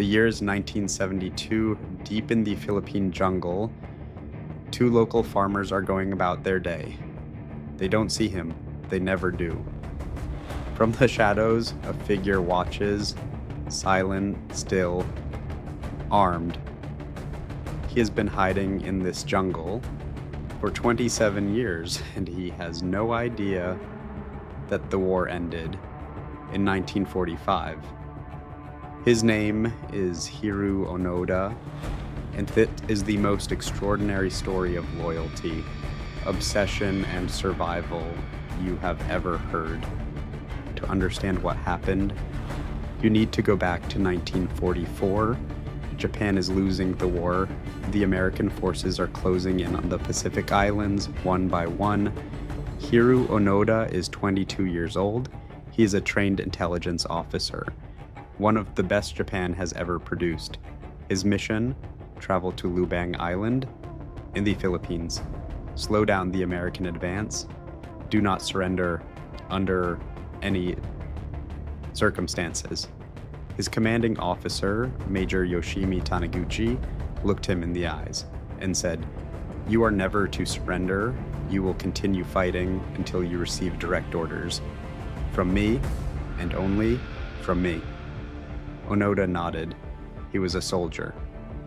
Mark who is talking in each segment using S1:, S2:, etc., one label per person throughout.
S1: The year is 1972. Deep in the Philippine jungle, two local farmers are going about their day. They don't see him. They never do. From the shadows, a figure watches, silent, still, armed. He has been hiding in this jungle for 27 years, and he has no idea that the war ended in 1945. His name is Hiroo Onoda, and that is the most extraordinary story of loyalty, obsession, and survival you have ever heard. To understand what happened, you need to go back to 1944. Japan is losing the war. The American forces are closing in on the Pacific Islands one by one. Hiroo Onoda is 22 years old. He is a trained intelligence officer, one of the best Japan has ever produced. His mission: travel to Lubang Island in the Philippines, slow down the American advance, do not surrender under any circumstances. His commanding officer, Major Yoshimi Taniguchi, looked him in the eyes and said, "You are never to surrender. You will continue fighting until you receive direct orders. From me, and only from me." Onoda nodded. He was a soldier.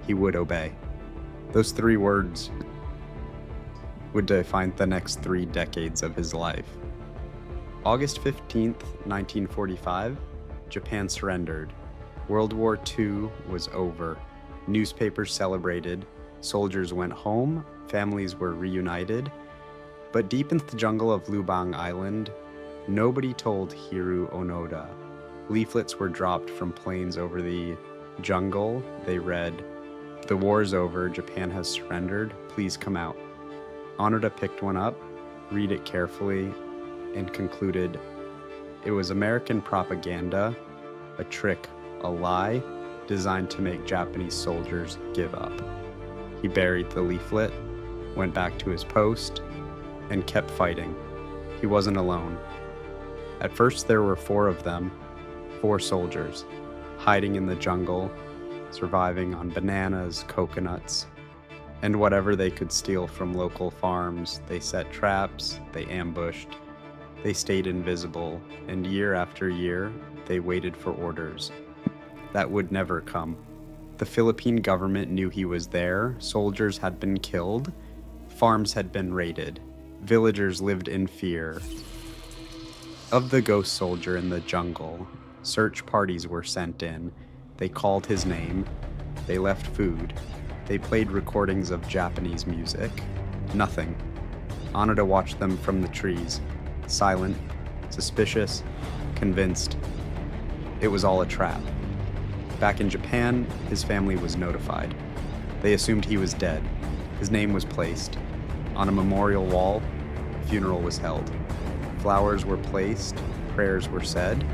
S1: He would obey. Those three words would define the next 3 decades of his life. August 15th, 1945, Japan surrendered. World War II was over. Newspapers celebrated. Soldiers went home. Families were reunited. But deep in the jungle of Lubang Island, nobody told Hiroo Onoda. Leaflets were dropped from planes over the jungle. They read, "The war's over. Japan has surrendered. Please come out." Onoda picked one up, read it carefully, and concluded it was American propaganda, a trick, a lie, designed to make Japanese soldiers give up. He buried the leaflet, went back to his post, and kept fighting. He wasn't alone. At first there were 4 of them, 4 soldiers, hiding in the jungle, surviving on bananas, coconuts, and whatever they could steal from local farms. They set traps, they ambushed, they stayed invisible, and year after year, they waited for orders. That would never come. The Philippine government knew he was there. Soldiers had been killed. Farms had been raided. Villagers lived in fear of the ghost soldier in the jungle. Search parties were sent in. They called his name. They left food. They played recordings of Japanese music. Nothing. Onoda watched them from the trees, silent, suspicious, convinced. It was all a trap. Back in Japan, his family was notified. They assumed he was dead. His name was placed. On a memorial wall, a funeral was held. Flowers were placed, prayers were said,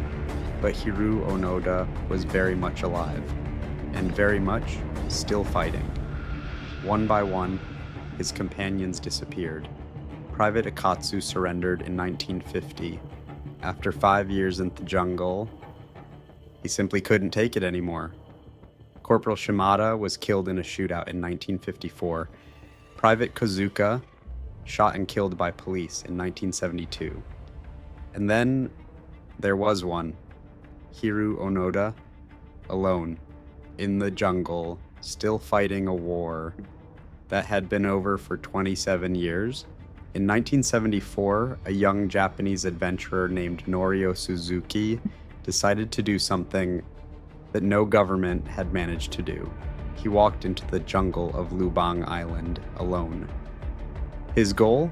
S1: but Hiroo Onoda was very much alive, and very much still fighting. One by one, his companions disappeared. Private Akatsu surrendered in 1950. After 5 years in the jungle, he simply couldn't take it anymore. Corporal Shimada was killed in a shootout in 1954. Private Kozuka shot and killed by police in 1972. And then there was one, Hiroo Onoda, alone, in the jungle, still fighting a war that had been over for 27 years. In 1974, a young Japanese adventurer named Norio Suzuki decided to do something that no government had managed to do. He walked into the jungle of Lubang Island alone. His goal?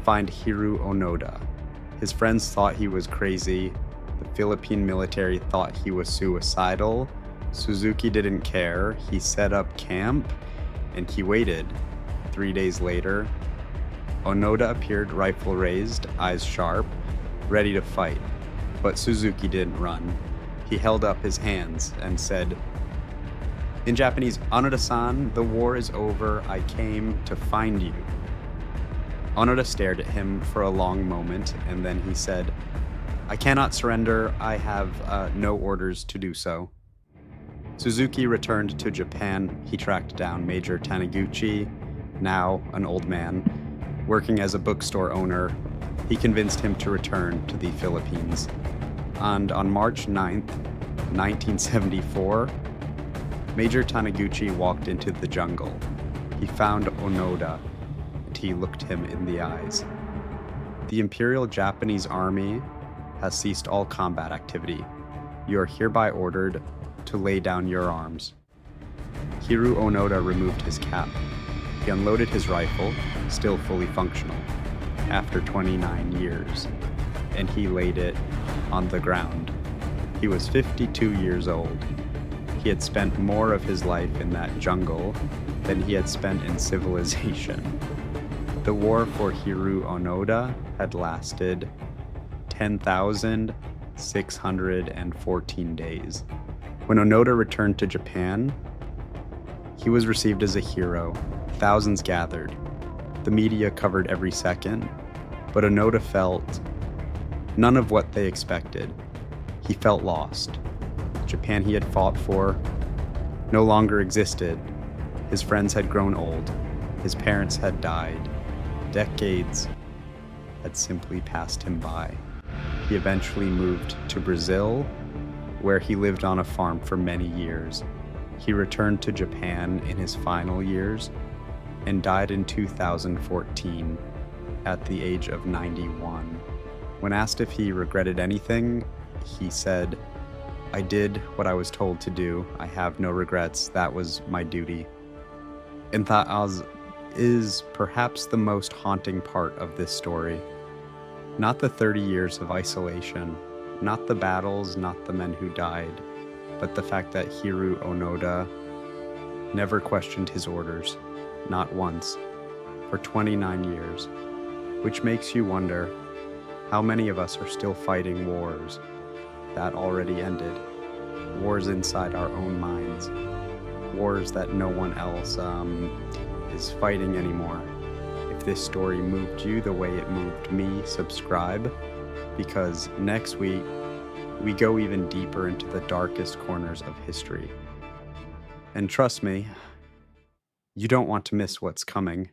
S1: Find Hiroo Onoda. His friends thought he was crazy. The Philippine military thought he was suicidal. Suzuki didn't care. He set up camp and he waited. 3 days later, Onoda appeared, rifle raised, eyes sharp, ready to fight. But Suzuki didn't run. He held up his hands and said, in Japanese, "Onoda-san, the war is over. I came to find you." Onoda stared at him for a long moment, and then he said, "I cannot surrender. I have no orders to do so." Suzuki returned to Japan. He tracked down Major Taniguchi, now an old man, working as a bookstore owner. He convinced him to return to the Philippines. And on March 9th, 1974, Major Taniguchi walked into the jungle. He found Onoda, and he looked him in the eyes. The Imperial Japanese Army has ceased all combat activity. You are hereby ordered to lay down your arms. Hiroo Onoda removed his cap. He unloaded his rifle, still fully functional, after 29 years, and he laid it on the ground. He was 52 years old. He had spent more of his life in that jungle than he had spent in civilization. The war for Hiroo Onoda had lasted 10,614 days. When Onoda returned to Japan, he was received as a hero. Thousands gathered. The media covered every second, but Onoda felt none of what they expected. He felt lost. Japan he had fought for no longer existed. His friends had grown old. His parents had died. Decades had simply passed him by. He eventually moved to Brazil, where he lived on a farm for many years. He returned to Japan in his final years and died in 2014 at the age of 91. When asked if he regretted anything, he said, "I did what I was told to do. I have no regrets. That was my duty." And that is perhaps the most haunting part of this story. Not the 30 years of isolation, not the battles, not the men who died, but the fact that Hiroo Onoda never questioned his orders, not once, for 29 years, which makes you wonder how many of us are still fighting wars that already ended, wars inside our own minds, wars that no one else is fighting anymore. If this story moved you the way it moved me, subscribe, because next week we go even deeper into the darkest corners of history. And trust me, you don't want to miss what's coming.